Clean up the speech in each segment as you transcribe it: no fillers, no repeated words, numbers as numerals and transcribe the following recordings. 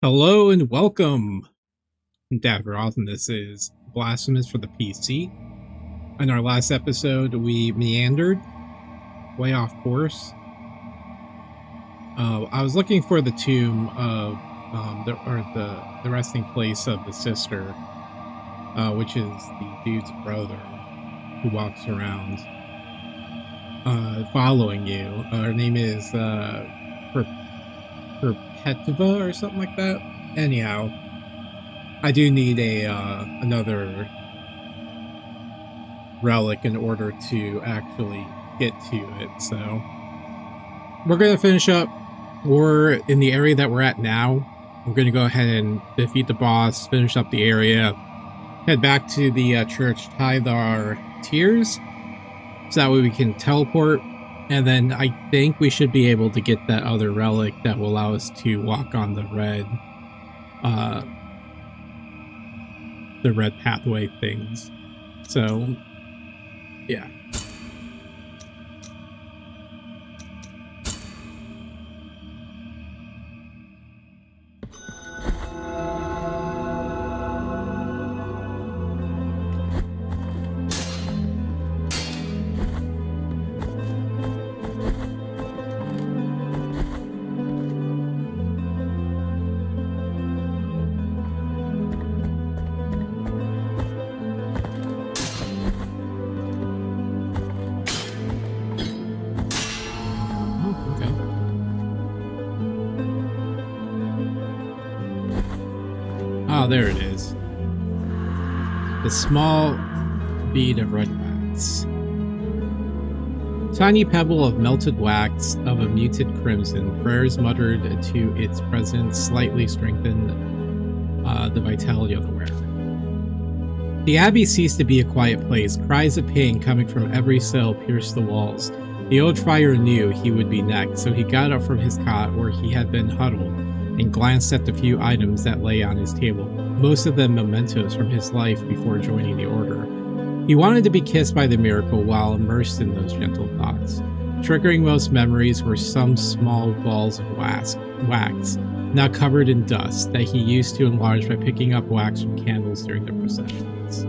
Hello and welcome, Davroth, and this is Blasphemous for the PC. In our last episode, we meandered way off course. I was looking for the tomb of the resting place of the sister, which is the dude's brother who walks around following you. Her name is Perpetua or something like that. Anyhow, I do need another relic in order to actually get to it. So we're gonna finish up. We're in the area that we're at now. We're gonna go ahead and defeat the boss, finish up the area, head back to the church, tithe our tears, so that way we can teleport. And then I think we should be able to get that other relic that will allow us to walk on the red pathway things. So, yeah. Oh, there it is. The small bead of red wax. Tiny pebble of melted wax of a muted crimson. Prayers muttered to its presence slightly strengthened the vitality of the wearer. The abbey ceased to be a quiet place. Cries of pain coming from every cell pierced the walls. The old friar knew he would be next, so he got up from his cot where he had been huddled and glanced at the few items that lay on his table, most of them mementos from his life before joining the order. He wanted to be kissed by the miracle while immersed in those gentle thoughts. Triggering most memories were some small balls of wax, now covered in dust, that he used to enlarge by picking up wax from candles during the processions.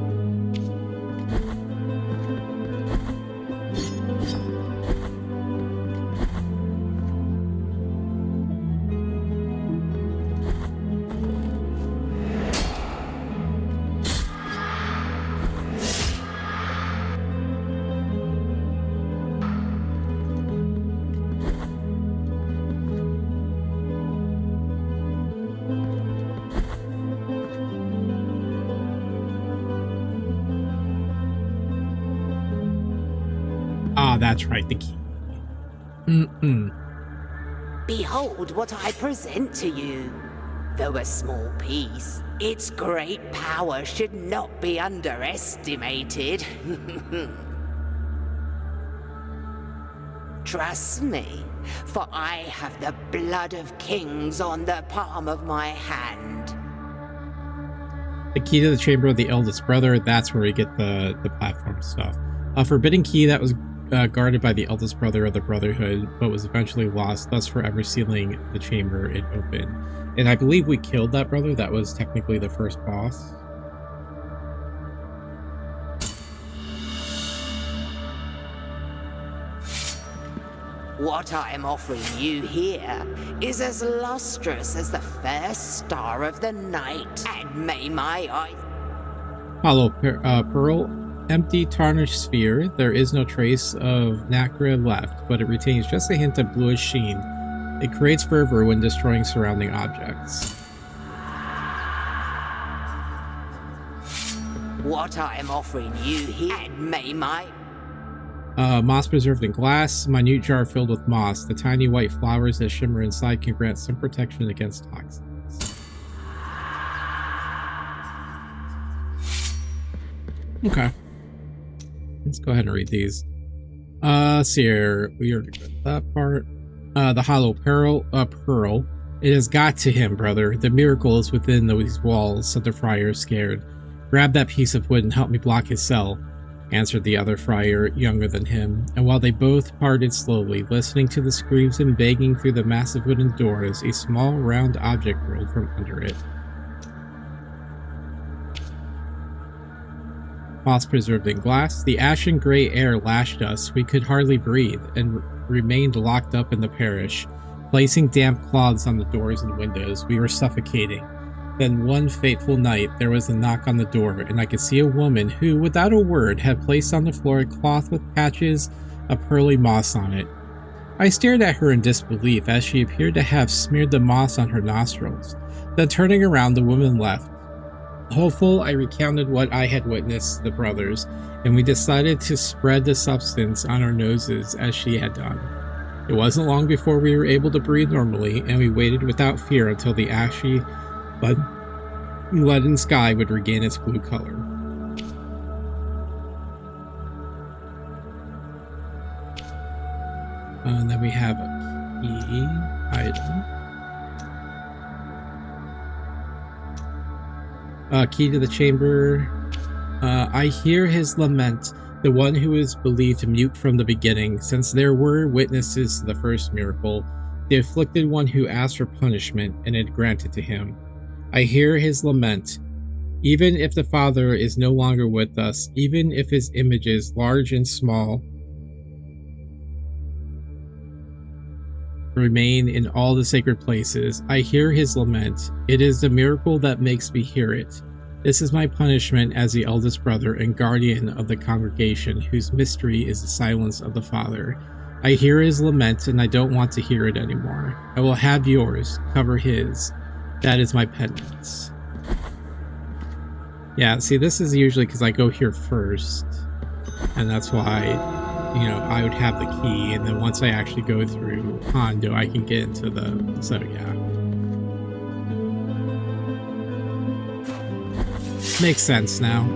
Ah, that's right, the key. Behold what I present to you. Though a small piece, its great power should not be underestimated. Trust me, for I have the blood of kings on the palm of my hand. The key to the chamber of the eldest brother, that's where we get the platform stuff. A forbidden key that was guarded by the eldest brother of the Brotherhood, but was eventually lost, thus forever sealing the chamber it opened. And I believe we killed that brother. That was technically the first boss. What I am offering you here is as lustrous as the first star of the night, and may my eye... Hollow pearl, empty tarnished sphere. There is no trace of nacre left, but it retains just a hint of bluish sheen. It creates fervor when destroying surrounding objects. What I am offering you here, and may my... Moss preserved in glass, minute jar filled with moss. The tiny white flowers that shimmer inside can grant some protection against toxins. Okay. Let's go ahead and read these. Let's see here. We already read that part. The hollow pearl. It has got to him, brother. The miracle is within these walls, said the friar, scared. Grab that piece of wood and help me block his cell. answered the other friar, younger than him, and while they both parted slowly, listening to the screams and begging through the massive wooden doors, a small round object rolled from under it. Moss preserved in glass, the ashen gray air lashed us. We could hardly breathe, and remained locked up in the parish. Placing damp cloths on the doors and windows, we were suffocating. Then one fateful night, there was a knock on the door, and I could see a woman who, without a word, had placed on the floor a cloth with patches of pearly moss on it. I stared at her in disbelief, as she appeared to have smeared the moss on her nostrils. Then turning around, the woman left. Hopeful, I recounted what I had witnessed to the brothers, and we decided to spread the substance on our noses as she had done. It wasn't long before we were able to breathe normally, and we waited without fear until the ashy, leaden sky would regain its blue color. And then we have a key item. Key to the chamber. I hear his lament, the one who is believed mute from the beginning, since there were witnesses to the first miracle, the afflicted one who asked for punishment and it granted to him. I hear his lament. Even if the Father is no longer with us, even if his images, large and small, remain in all the sacred places, I hear his lament. It is the miracle that makes me hear it. This is my punishment as the eldest brother and guardian of the congregation, whose mystery is the silence of the Father. I hear his lament, and I don't want to hear it anymore. I will have yours, cover his. That is my penance. Yeah, see, this is usually because I go here first, and that's why, you know, I would have the key, and then once I actually go through Hondo, I can get into the, so yeah. Makes sense now.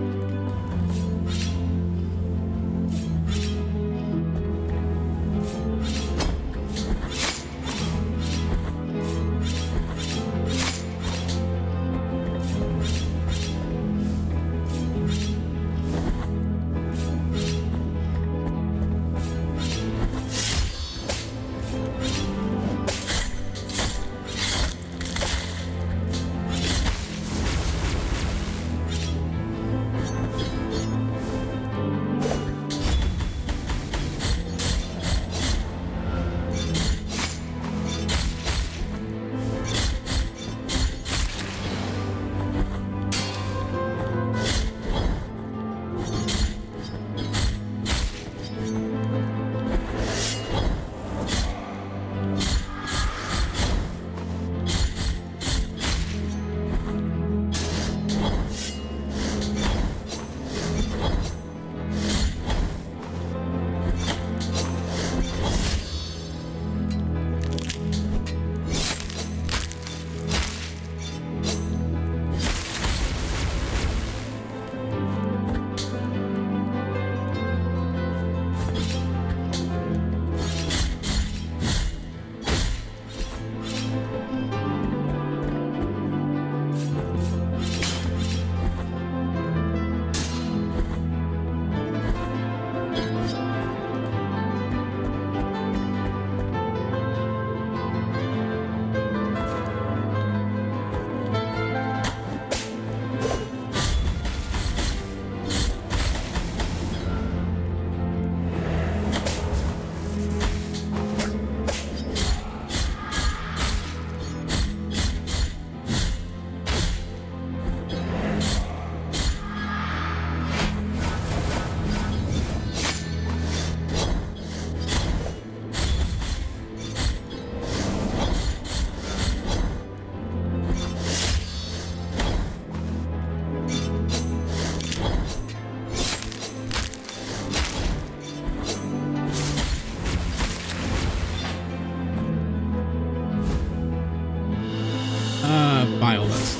Violence.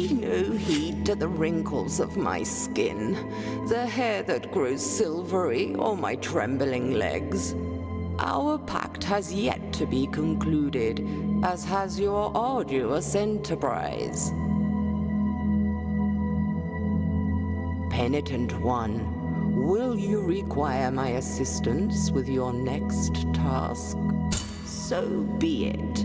Pay no heed to the wrinkles of my skin, the hair that grows silvery, or my trembling legs. Our pact has yet to be concluded, as has your arduous enterprise. Penitent one, will you require my assistance with your next task? So be it.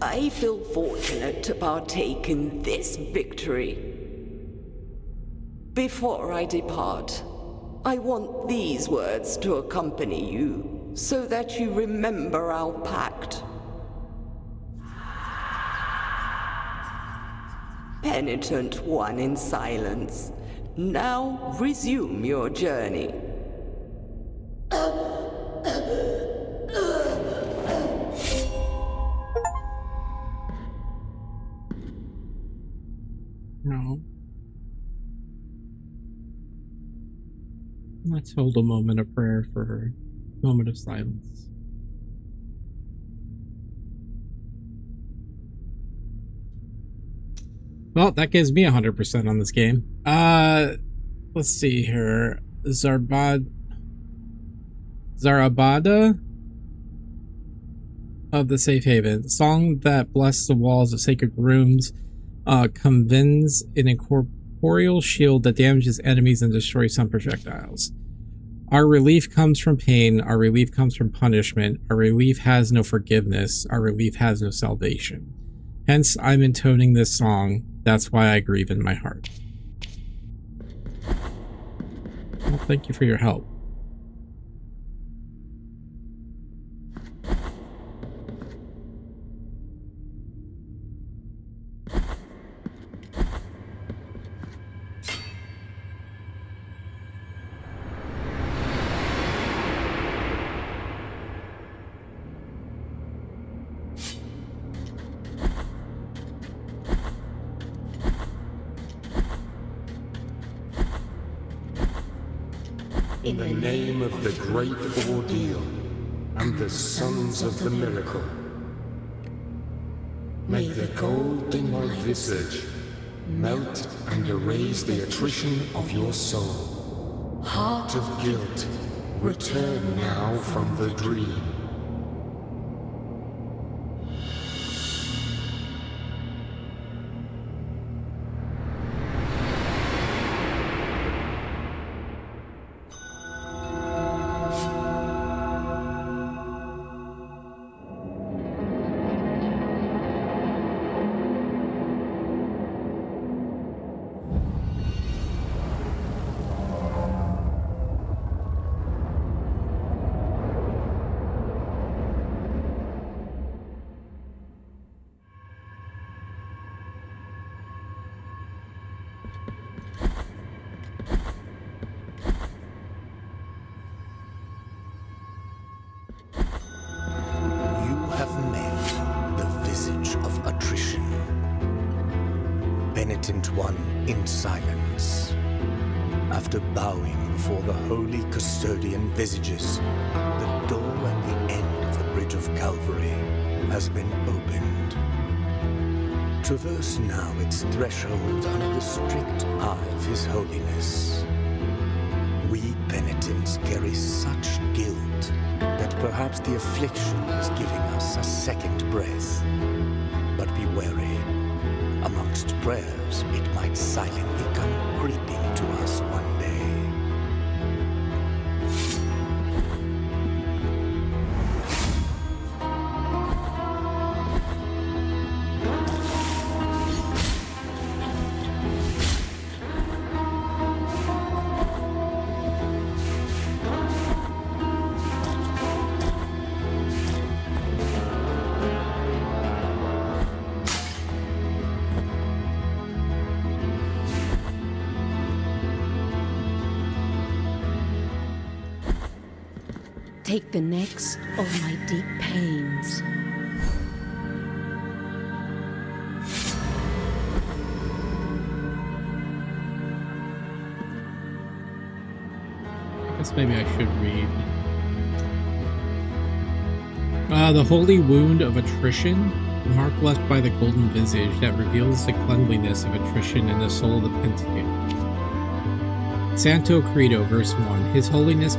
I feel fortunate to partake in this victory. Before I depart, I want these words to accompany you, so that you remember our pact. Penitent one in silence, now resume your journey. No. Let's hold a moment of prayer for her. Moment of silence. Well, that gives me 100% on this game. Let's see here. Zarabada of the Safe Haven. Song that bless the walls of sacred rooms. Convenes an incorporeal shield that damages enemies and destroys some projectiles. Our relief comes from pain. Our relief comes from punishment. Our relief has no forgiveness. Our relief has no salvation. Hence, I'm intoning this song. That's why I grieve in my heart. Well, thank you for your help. In the name of the great ordeal and the sons of the miracle, may the gold in my visage melt and erase the attrition of your soul. Heart of guilt, return now from the dream. penitent one in silence. After bowing before the holy custodian visages, the door at the end of the Bridge of Calvary has been opened. Traverse now its threshold under the strict eye of His Holiness. We penitents carry such guilt that perhaps the affliction is giving us a second breath. But be wary. Amongst prayers, it might silently come creeping to us one day. Take the next of my deep pains. I guess maybe I should read. The holy wound of attrition, the mark left by the golden visage that reveals the cleanliness of attrition in the soul of the penitent. Santo Credo, verse 1. His Holiness,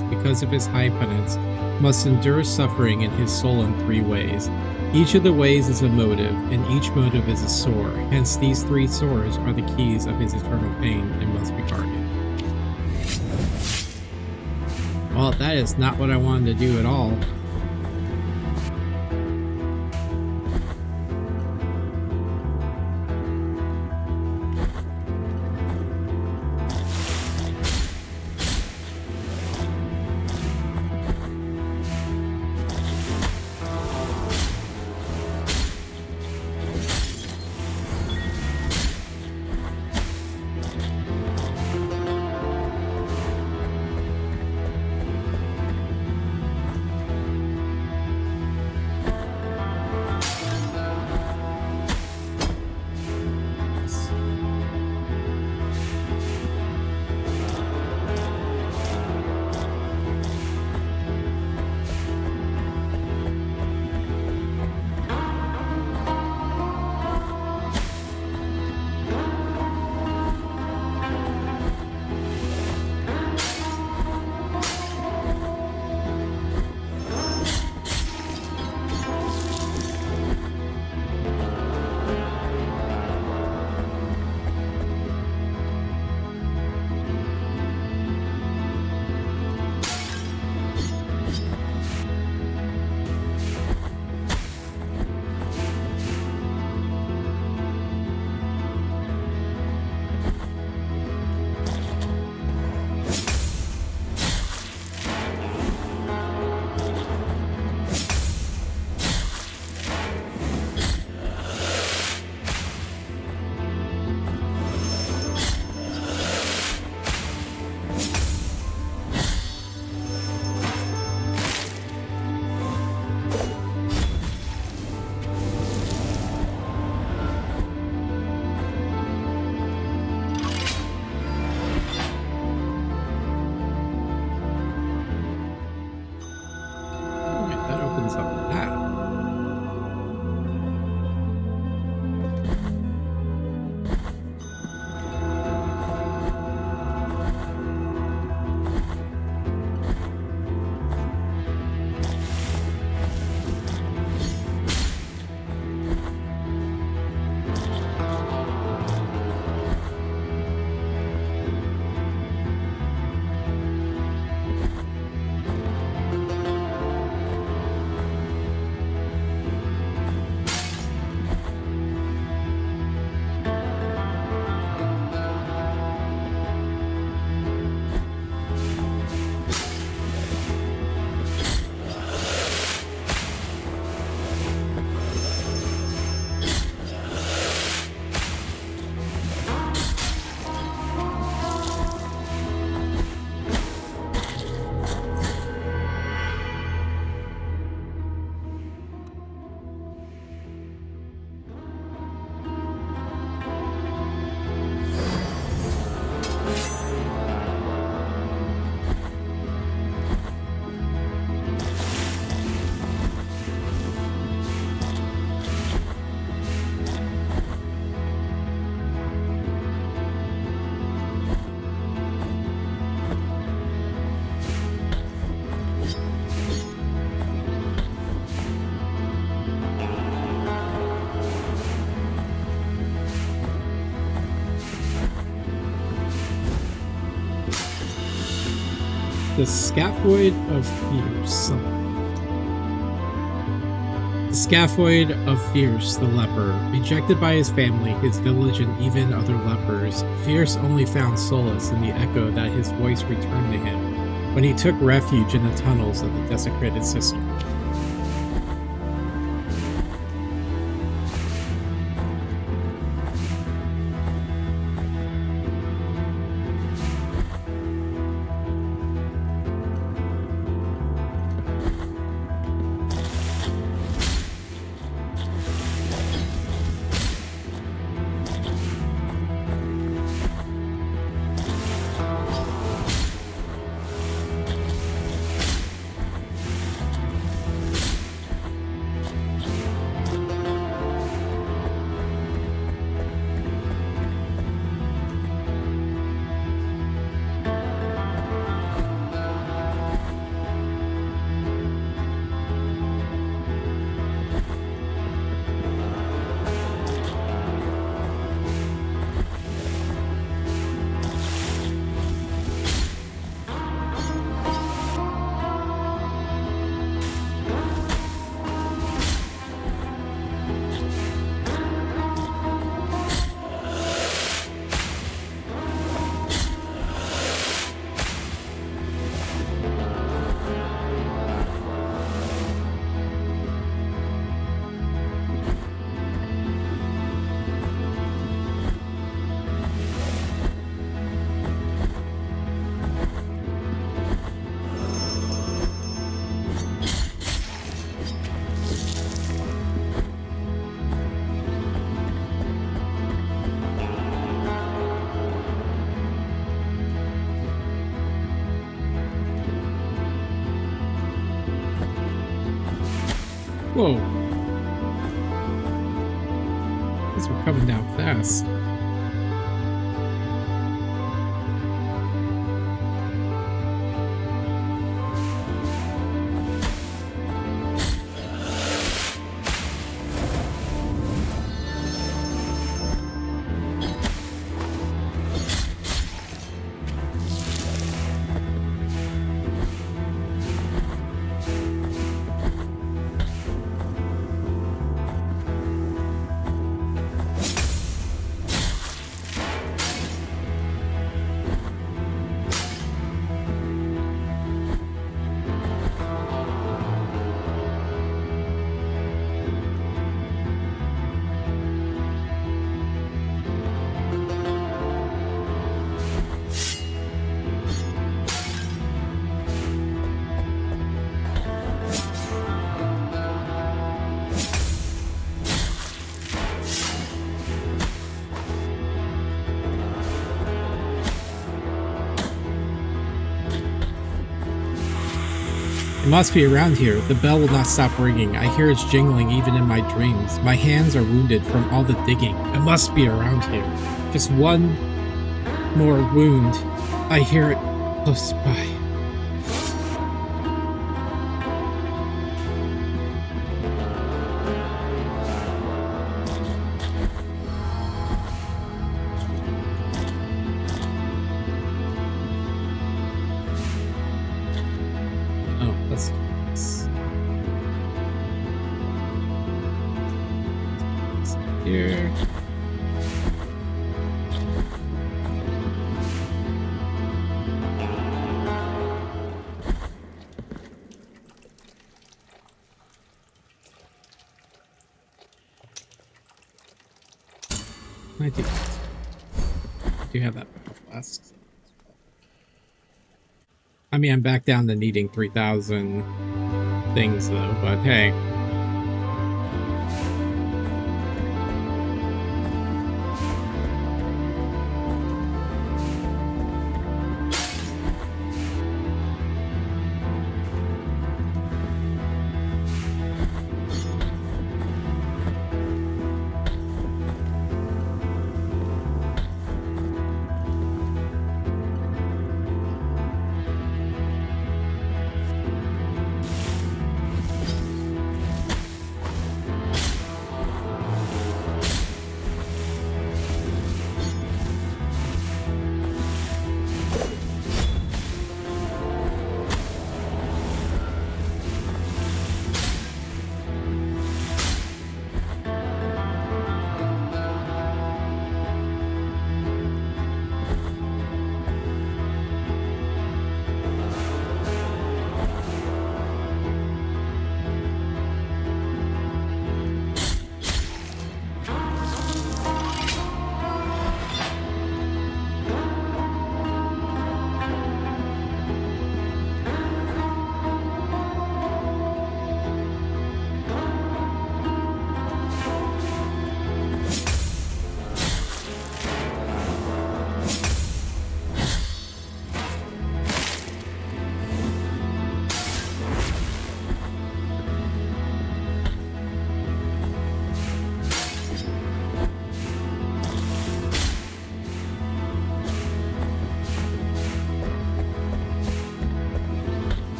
because of his high penance, must endure suffering in his soul in 3 ways. Each of the ways is a motive, and each motive is a sore. Hence, these 3 sores are the keys of his eternal pain and must be guarded. Well, that is not what I wanted to do at all. The scaphoid of Fierce. The scaphoid of Fierce, the leper. Rejected by his family, his village, and even other lepers, Fierce only found solace in the echo that his voice returned to him when he took refuge in the tunnels of the desecrated Cistern. Whoa. These were coming down fast. It must be around here. The bell will not stop ringing. I hear its jingling even in my dreams. My hands are wounded from all the digging. It must be around here. Just one more wound. I hear it close by. Here. I do have that flask. I mean, I'm back down to needing 3,000 things though, but hey.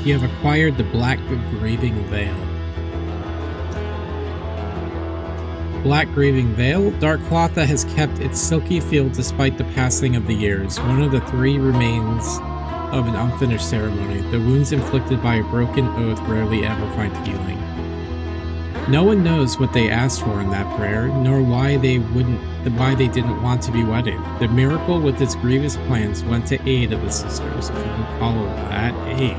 You have acquired the Black Graving Veil. Black Graving Veil, dark cloth that has kept its silky feel despite the passing of the years. One of the three remains of an unfinished ceremony. The wounds inflicted by a broken oath rarely ever find healing. No one knows what they asked for in that prayer, nor why they didn't want to be wedded. The miracle with its grievous plans went to aid of the sisters, if you can call that aid.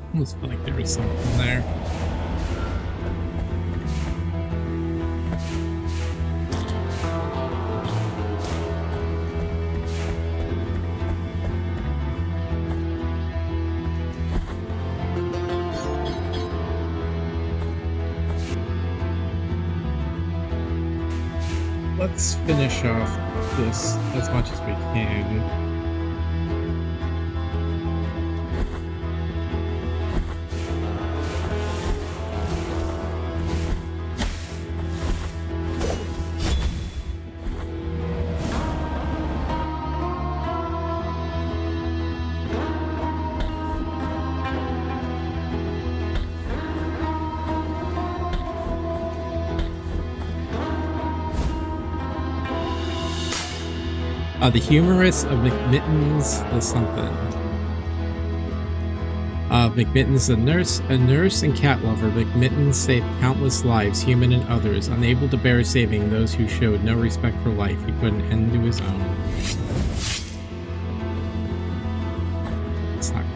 I almost felt like there was something there. Let's finish off this as much as we can. The humorous of McMittens the something. McMittens a nurse and cat lover. McMittens saved countless lives, human and others. Unable to bear saving those who showed no respect for life, he put an end to his own. It's not good.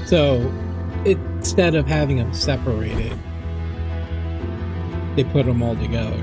So instead of having them separated, they put them all together.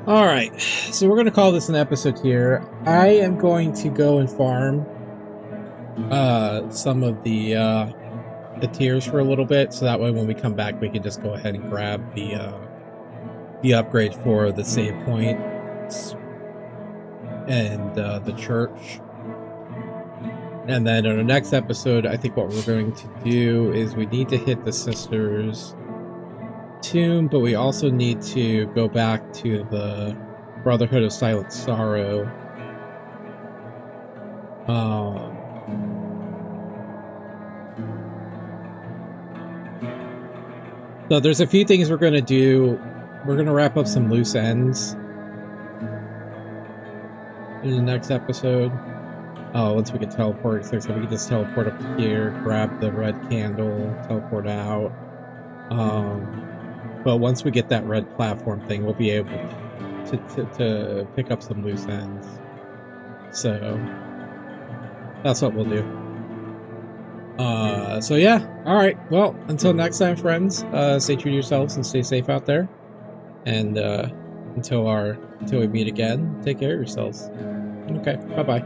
Alright, so we're going to call this an episode here. I am going to go and farm some of the tiers for a little bit, so that way when we come back we can just go ahead and grab the upgrade for the save point and the church. And then in the next episode, I think what we're going to do is we need to hit the sisters' tomb, but we also need to go back to the Brotherhood of Silent Sorrow. So there's a few things we're going to do. We're going to wrap up some loose ends in the next episode. Once we can teleport, so we can just teleport up here, grab the red candle, teleport out. But once we get that red platform thing, we'll be able to pick up some loose ends. So that's what we'll do. So yeah, alright, well, until next time, friends, stay true to yourselves and stay safe out there. And until we meet again, take care of yourselves. Okay, bye-bye.